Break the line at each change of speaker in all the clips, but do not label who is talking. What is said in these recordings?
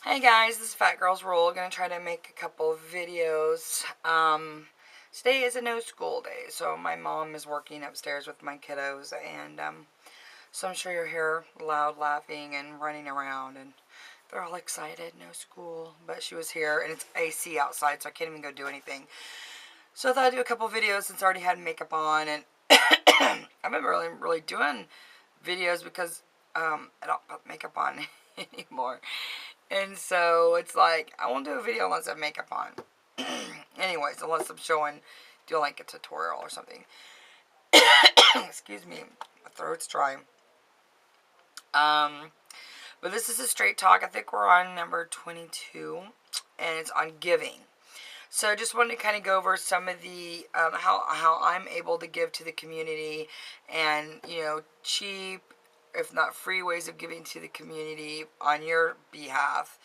Hey guys, this is Fat Girls Rule. Gonna try to make a couple of videos. Today is a no school day, so my mom is working upstairs with my kiddos, and so I'm sure you'll hear loud laughing and running around, and they're all excited. No school, but she was here, and it's AC outside, so I can't even go do anything. So I thought I'd do a couple of videos since I already had makeup on, and I haven't really doing videos because I don't put makeup on anymore. And so it's like, I won't do a video unless I have makeup on. Anyways, unless I'm doing like a tutorial or something. Excuse me, my throat's dry. But this is a straight talk. I think we're on number 22, and it's on giving. So I just wanted to kind of go over some of the, how I'm able to give to the community, and, cheap, if not free ways of giving to the community on your behalf.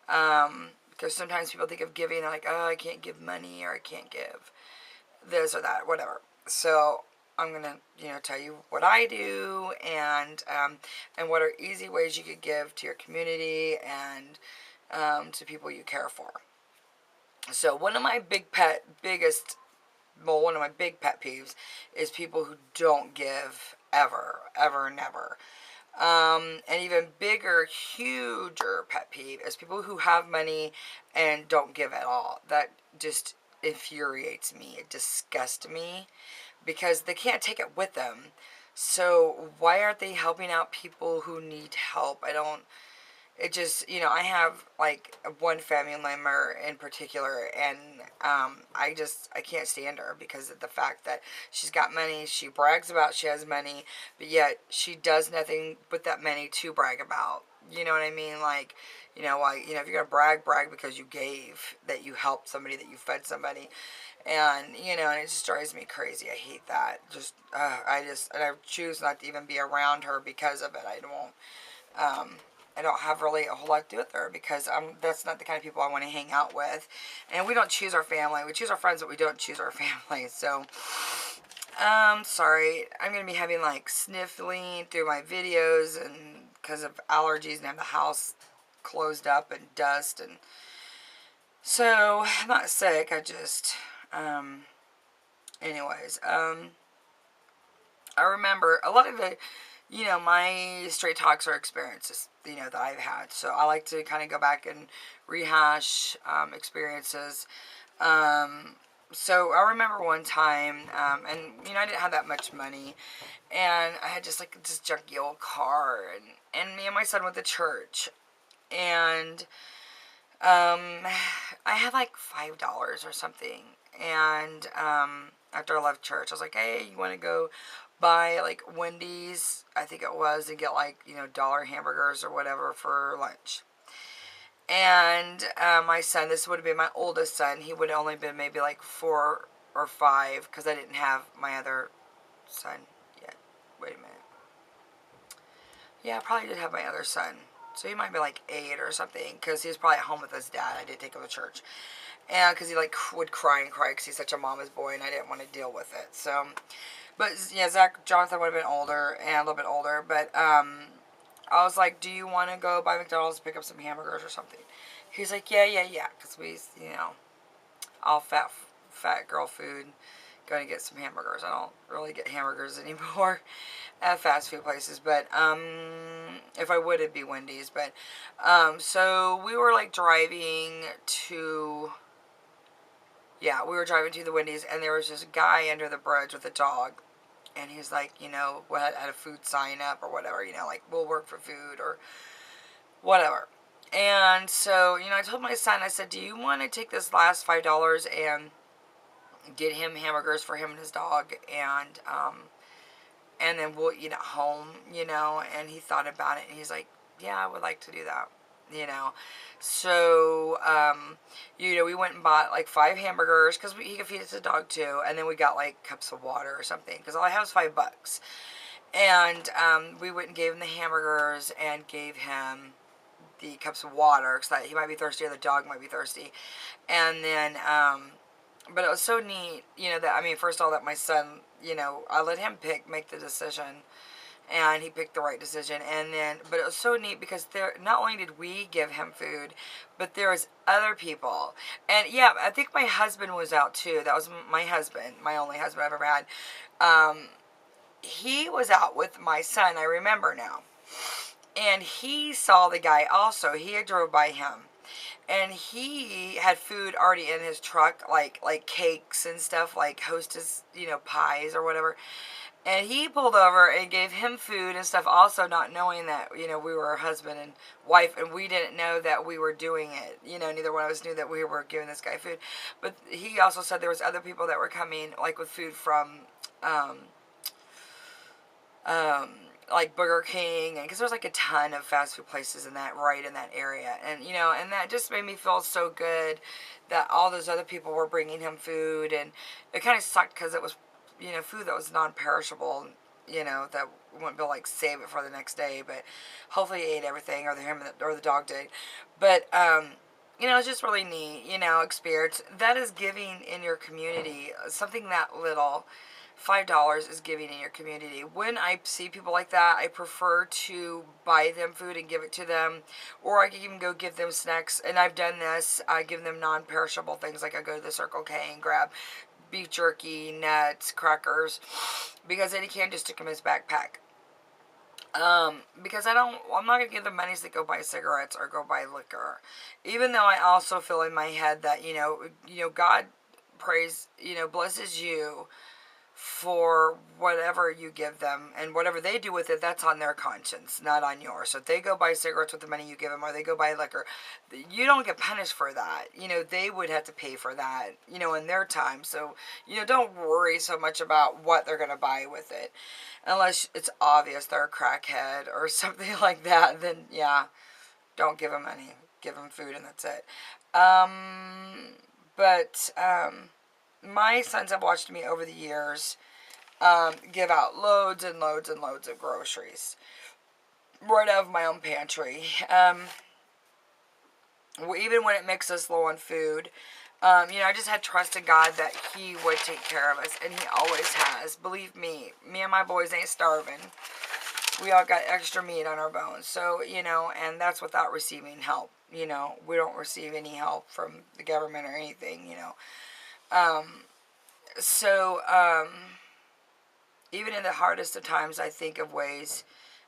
Because sometimes people think of giving, they're like, oh, I can't give money, or I can't give this or that, whatever. So I'm going to, tell you what I do, and what are easy ways you could give to your community and to people you care for. So one of my big pet peeves is people who don't give ever, ever, never. And even bigger, huger pet peeve is people who have money and don't give at all. That just infuriates me. It disgusts me because they can't take it with them. So why aren't they helping out people who need help? It just, I have like one family member in particular, and I can't stand her because of the fact that she's got money. She brags about she has money, but yet she does nothing with that money to brag about. You know what I mean? Like, if you're gonna brag because you gave, that you helped somebody, that you fed somebody, and and it just drives me crazy. I hate that. And I choose not to even be around her because of it. I don't have really a whole lot to do with her because that's not the kind of people I want to hang out with. And we don't choose our family. We choose our friends, but we don't choose our family. So, sorry. I'm going to be having like sniffling through my videos and because of allergies, and have the house closed up and dust. And so, I'm not sick. I just, anyways, I remember a lot of the, my straight talks are experiences, that I've had. So I like to kind of go back and rehash experiences. So I remember one time, and, I didn't have that much money, and I had just like this junky old car, and me and my son went to church, and I had like $5 or something, and after I left church, I was like, hey, you want to go buy like Wendy's, I think it was, and get like, dollar hamburgers or whatever for lunch. And my son, this would have been my oldest son, he would have only been maybe like 4 or 5, because I didn't have my other son yet. Wait a minute. Yeah, I probably did have my other son. So he might be like 8 or something, because he was probably at home with his dad. I did take him to church. And because he like would cry and cry because he's such a mama's boy, and I didn't want to deal with it. So, but yeah, Jonathan would have been older, and a little bit older. But I was like, do you want to go by McDonald's and pick up some hamburgers or something? He's like, yeah. Because we, all fat girl food, going to get some hamburgers. I don't really get hamburgers anymore at fast food places, but if I would, it'd be Wendy's. But so we were like driving to the Wendy's, and there was this guy under the bridge with a dog, and he's like, had a food sign up or whatever, like, we'll work for food or whatever. And so, I told my son, I said, do you want to take this last $5 and get him hamburgers for him and his dog, and then we'll eat at home, and he thought about it, and he's like, yeah, I would like to do that. So, we went and bought like 5 hamburgers, because he could feed it to the dog too, and then we got like cups of water or something, because all I had was $5. And we went and gave him the hamburgers and gave him the cups of water, because he might be thirsty, or the dog might be thirsty. And then, but it was so neat, first of all, that my son, I let him make the decision, and he picked the right decision. And then, but it was so neat because there, not only did we give him food, but there was other people. And yeah, I think my husband was out too. That was my husband, my only husband I've ever had. He was out with my son, I remember now. And he saw the guy also. He had drove by him. And he had food already in his truck, like cakes and stuff, like Hostess, pies or whatever. And he pulled over and gave him food and stuff, also not knowing that, we were husband and wife, and we didn't know that we were doing it. Neither one of us knew that we were giving this guy food. But he also said there was other people that were coming, like with food from, like Burger King, and because there's like a ton of fast food places in that area, and and that just made me feel so good that all those other people were bringing him food. And it kind of sucked because it was food that was non-perishable, that wouldn't be like save it for the next day, but hopefully he ate everything, or the dog did. But it's just really neat, experience that is giving in your community. Something that little, $5 is giving in your community. When I see people like that, I prefer to buy them food and give it to them, or I can even go give them snacks. And I've done this. I give them non-perishable things, like I go to the Circle K and grab beef jerky, nuts, crackers, because then he can't just stick them in his backpack. Because I'm not going to give them monies that go buy cigarettes or go buy liquor. Even though I also feel in my head that, God blesses you for whatever you give them, and whatever they do with it, that's on their conscience, not on yours. So if they go buy cigarettes with the money you give them, or they go buy liquor, you don't get punished for that. They would have to pay for that, in their time. So, don't worry so much about what they're going to buy with it. Unless it's obvious they're a crackhead or something like that, then yeah, don't give them money. Give them food and that's it. My sons have watched me over the years give out loads and loads and loads of groceries right out of my own pantry. Even when it makes us low on food, I just had trust in God that He would take care of us, and He always has. Believe me and my boys ain't starving. We all got extra meat on our bones. So, and that's without receiving help. We don't receive any help from the government or anything, even in the hardest of times, I think of ways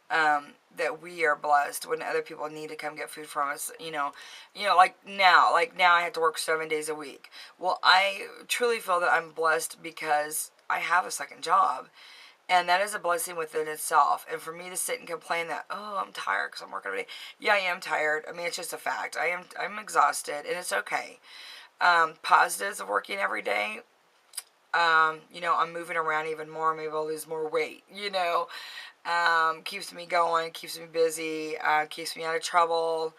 that we are blessed when other people need to come get food from us. Like now I have to work 7 days a week. Well, I truly feel that I'm blessed because I have a second job. And that is a blessing within itself. And for me to sit and complain that, oh, I'm tired because I'm working every day. Yeah, I am tired. I mean, it's just a fact. I'm exhausted, and it's okay. Positives of working every day. I'm moving around even more. Maybe I'll lose more weight. Keeps me going, keeps me busy, keeps me out of trouble.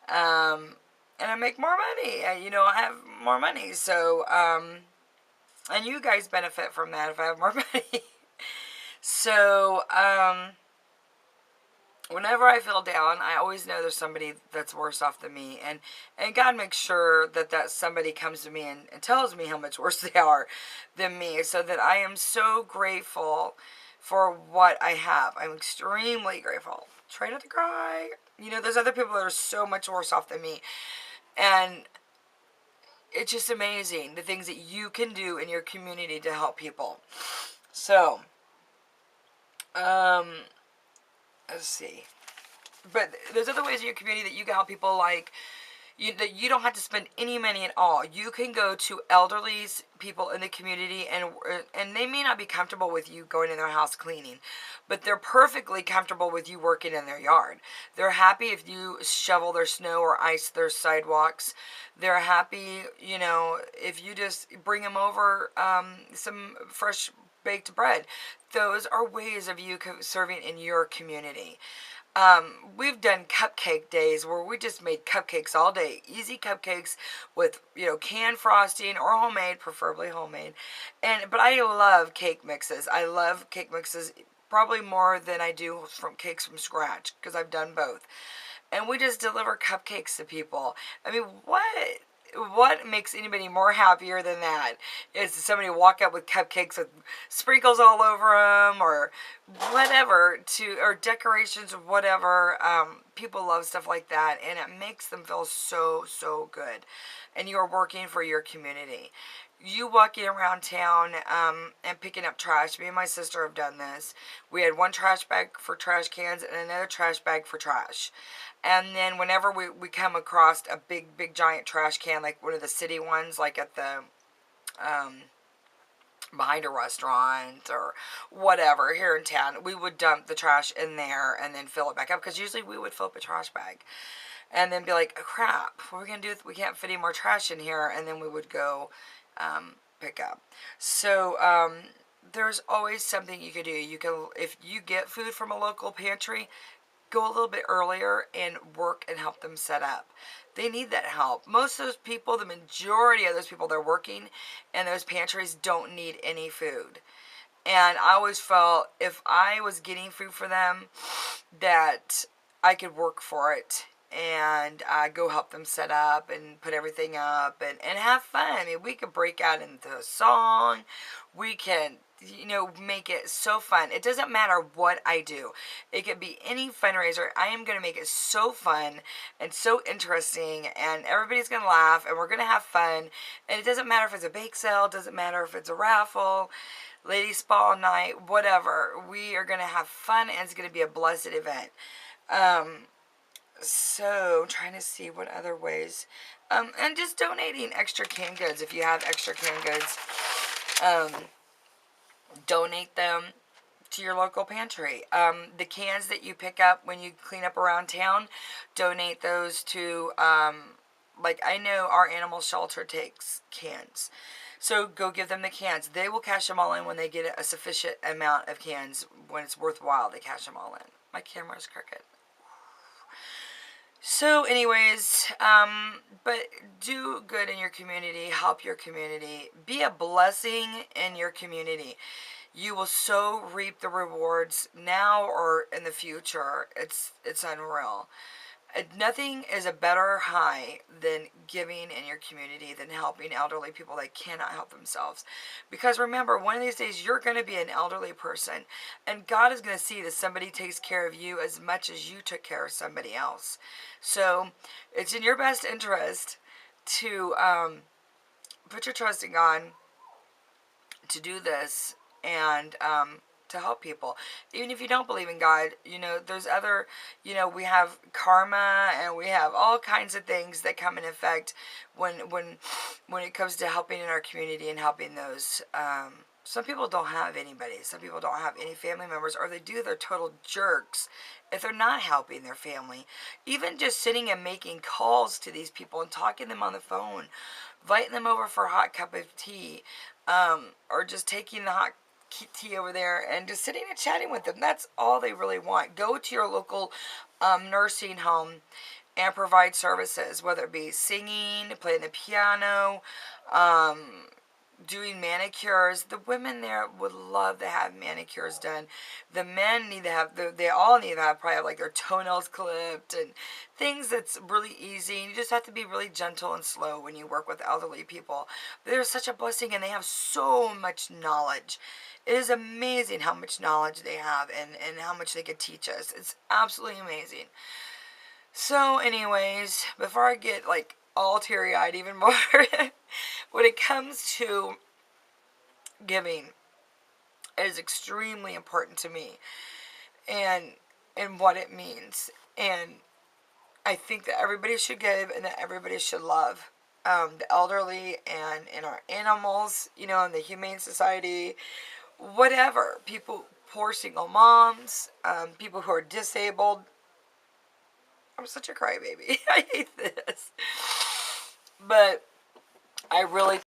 And I make more money. I have more money. So, and you guys benefit from that if I have more money. So, whenever I feel down, I always know there's somebody that's worse off than me. And God makes sure that somebody comes to me and tells me how much worse they are than me, so that I am so grateful for what I have. I'm extremely grateful. Try not to cry. There's other people that are so much worse off than me. And it's just amazing the things that you can do in your community to help people. So, let's see. But there's other ways in your community that you can help people, like that you don't have to spend any money at all. You can go to elderly people in the community, and they may not be comfortable with you going in their house cleaning, but they're perfectly comfortable with you working in their yard. They're happy if you shovel their snow or ice their sidewalks. They're happy, if you just bring them over some fresh baked bread. Those are ways of you serving in your community. We've done cupcake days where we just made cupcakes all day. Easy cupcakes with, canned frosting or homemade, preferably homemade. But I love cake mixes. I love cake mixes probably more than I do from cakes from scratch, because I've done both. And we just deliver cupcakes to people. I mean, what what makes anybody more happier than that is somebody walk up with cupcakes with sprinkles all over them, or whatever, or decorations or whatever. People love stuff like that, and it makes them feel so, so good. And you're working for your community. You walking around town and picking up trash. Me and my sister have done this. We had one trash bag for trash cans and another trash bag for trash. And then whenever we come across a big giant trash can, like one of the city ones, like at the behind a restaurant or whatever here in town, we would dump the trash in there and then fill it back up, because usually we would fill up a trash bag and then be like, oh, crap, what are we gonna do? We can't fit any more trash in here. And then we would go pick up. So there's always something you can do. You can, if you get food from a local pantry, go a little bit earlier and work and help them set up. They need that help. Most of those people, the majority of those people that are working in those pantries, don't need any food. And I always felt if I was getting food for them, that I could work for it and go help them set up and put everything up and have fun. I mean, we could break out into a song. We can, make it so fun. It doesn't matter what I do. It could be any fundraiser. I am going to make it so fun and so interesting, and everybody's going to laugh, and we're going to have fun. And it doesn't matter if it's a bake sale. It doesn't matter if it's a raffle, ladies spa night, whatever. We are going to have fun, and it's going to be a blessed event. So, trying to see what other ways. And just donating extra canned goods. If you have extra canned goods, donate them to your local pantry. The cans that you pick up when you clean up around town, donate those to, like, I know our animal shelter takes cans. So go give them the cans. They will cash them all in when they get a sufficient amount of cans. When it's worthwhile, they cash them all in. My camera's crooked. So anyways, but do good in your community, help your community, be a blessing in your community. You will so reap the rewards now or in the future. It's unreal. Nothing is a better high than giving in your community, than helping elderly people that cannot help themselves. Because remember, one of these days you're going to be an elderly person, and God is going to see that somebody takes care of you as much as you took care of somebody else. So it's in your best interest to put your trust in God to do this, and to help people. Even if you don't believe in God, there's other, we have karma, and we have all kinds of things that come in effect when it comes to helping in our community and helping those. Some people don't have anybody. Some people don't have any family members, or they do, they're total jerks if they're not helping their family. Even just sitting and making calls to these people and talking to them on the phone, inviting them over for a hot cup of tea, or just taking the hot tea over there and just sitting and chatting with them. That's all they really want. Go to your local nursing home and provide services, whether it be singing, playing the piano, doing manicures. The women there would love to have manicures done. The men need to have, they all need to have, probably have like their toenails clipped and things that's really easy. And you just have to be really gentle and slow when you work with elderly people. They're such a blessing, and they have so much knowledge. It is amazing how much knowledge they have, and how much they could teach us. It's absolutely amazing. So anyways, before I get like all teary-eyed even more, when it comes to giving, it is extremely important to me, and what it means. And I think that everybody should give, and that everybody should love the elderly and our animals, in the Humane Society, whatever, people, poor single moms, people who are disabled. I'm such a crybaby. I hate this. But I really